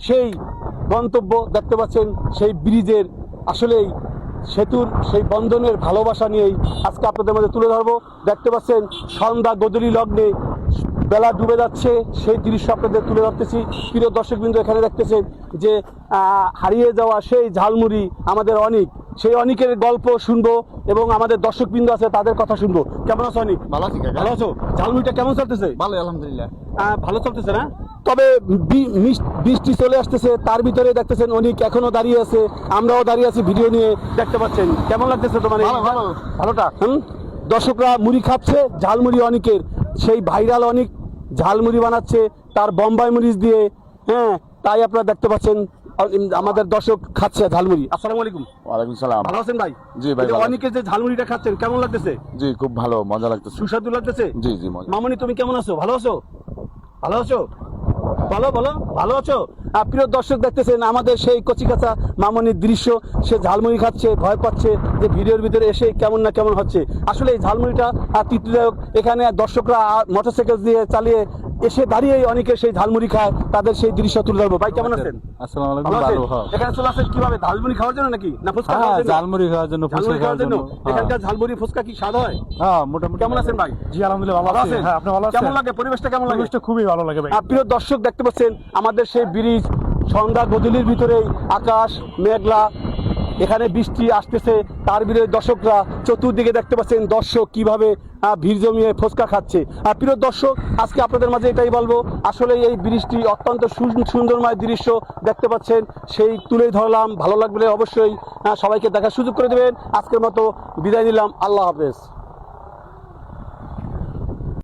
সেই গন্তব্য দেখতে পাচ্ছেন, সেই ব্রিজের আসলেই সেতুর সেই বন্ধনের ভালোবাসা নিয়েই আজকে আপনাদের মধ্যে তুলে ধরবো। দেখতে পাচ্ছেন সন্ধ্যা গধূলি লগ্নে বেলা ডুবে যাচ্ছে, সেই দৃশ্য আপনাদের তুলে ধরতেছি। প্রিয় দর্শকবৃন্দ, এখানে দেখতেছেন যে হারিয়ে যাওয়া সেই ঝালমুড়ি আমাদের অনেক, সেই অনেকের গল্প শুনবো এবং আমাদের দর্শকবৃন্দ আছে তাদের কথা শুনবো। কেমন আছো অনেক? ভালো আছি কাকা। ভালো আছো? ঝালমুড়িটা কেমন চলতেছে? ভালো আলহামদুলিল্লাহ। ভালো চলতেছে না? তবে বৃষ্টি চলে আসতেছে, তার ভিতরে দেখতেছেন অনেক এখনো দাঁড়িয়ে আছে, আমরাও দাঁড়িয়ে আছি ভিডিও নিয়ে। দেখতে পাচ্ছেন কেমন লাগতেছে তোমার? ভালো ভালোটা। দর্শকরা মুড়ি খাচ্ছে, ঝালমুড়ি অনেকের, সেই ভাইরাল অনেক ঝালমুড়ি বানাচ্ছে তার বোম্বাই মরিচ দিয়ে। হ্যাঁ, তাই আপনারা দেখতে পাচ্ছেন আমাদের দর্শক খাচ্ছে ঝালমুড়ি। আসসালামু আলাইকুম। ওয়ালাইকুম সালাম। ভালো আছেন ভাই? জি ভাই। অনেকে যে ঝালমুড়িটা খাচ্ছেন কেমন লাগতেছে? জি খুব ভালো, মজা লাগতেছে। সুস্বাদু লাগতেছে? জি জি মজা। মামনি তুমি কেমন আছো? ভালো আছো? ভালো আছো? বলো বলো, ভালো আছো? প্রিয় দর্শক, দেখতেছেন আমাদের সেই কচিকাঁচা মামনির দৃশ্য। সে ঝালমুড়ি খাচ্ছে, ভয় পাচ্ছে যে ভিডিওর ভিতরে এসে কেমন না কেমন হচ্ছে। আসলে এই ঝালমুড়িটা তৃপ্তিদায়ক। এখানে দর্শকরা মোটরসাইকেল দিয়ে চালিয়ে এসে দাঁড়িয়ে অনেকে সেই ঝালমুড়ি খায়, তাদের সেই দৃশ্য তুলে ধরবো। ভাই কেমন আছেন? আসসালামু আলাইকুম। ভালো আছেন? ভালো। হ্যাঁ এখানে চলে আসেন কিভাবে? ঝালমুড়ি খাওয়ার জন্য নাকি না ফুচকা খাওয়ার জন্য? ঝালমুড়ি খাওয়ার জন্য, ফুচকা খাওয়ার জন্য। এখানকার ঝালমুড়ি ফুচকা কি স্বাদ হয়? হ্যাঁ মোটামুটি। কেমন আছেন ভাই? জি আলহামদুলিল্লাহ ভালো আছি। হ্যাঁ আপনি ভালো আছেন? কেমন লাগে পরিবেশটা? কেমন লাগে? পরিবেশটা খুবই ভালো লাগে ভাই। প্রিয় দর্শক, দেখতে পাচ্ছেন আমাদের সেই ব্রিজ, সন্ধ্যা গধূলির ভিতরেই আকাশ মেঘলা, এখানে বৃষ্টি আসতেছে, তার ভিতরে দর্শকরা চতুর্দিকে দেখতে পাচ্ছেন দর্শক কিভাবে ভিড় জমিয়ে ফুচকা খাচ্ছে। প্রিয় দর্শক, আজকে আপনাদের মাঝে এটাই বলবো, আসলে এই ব্রিজটি অত্যন্ত সুন্দরময় দৃশ্য দেখতে পাচ্ছেন, সেই তুলেই ধরলাম। ভালো লাগলে অবশ্যই সবাইকে দেখার সুযোগ করে দেবেন। আজকের মতো বিদায় নিলাম, আল্লাহ হাফেজ।